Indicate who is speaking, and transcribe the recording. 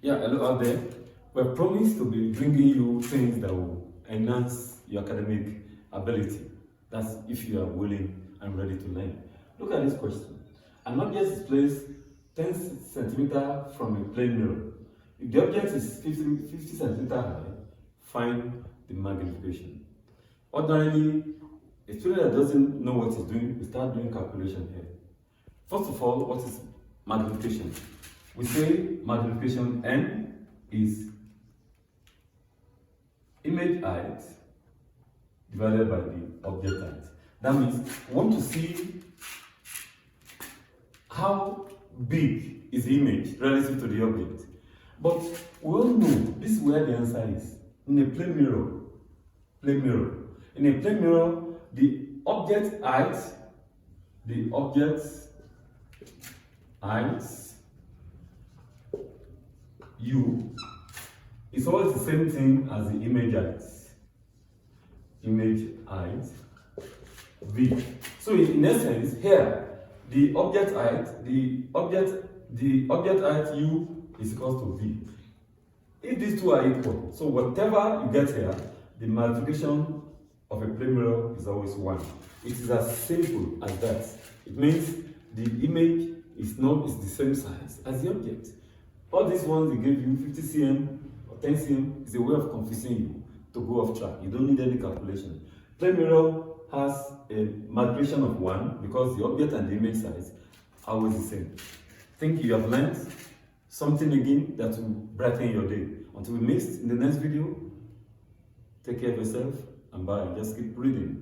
Speaker 1: Yeah, hello out there. We're promised to be bringing you things that will enhance your academic ability. That's if you are willing and ready to learn. Look at this question. An object is placed 10 centimeters from a plane mirror. If the object is 50 centimeters high, find the magnification. Ordinarily, a student that doesn't know what he's doing will start doing calculation here. First of all, what is magnification? We say magnification N is image height divided by the object height. That means we want to see how big is the image relative to the object. But we all know this is where the answer is. In a plane mirror. In a plane mirror, the object height U is always the same thing as the image height. Image height V. So in essence, here the object height U is equal to V. If these two are equal, so whatever you get here, the multiplication of a plane mirror is always 1. It is as simple as that. It means the image is the same size as the object. All these ones they give you 50 cm or 10 cm is a way of confusing you to go off track. You don't need any calculation. Plane mirror has a multiplication of 1 because the object and the image size are always the same. Think you have learned something again that will brighten your day. Until we meet in the next video, take care of yourself and bye. Just keep reading.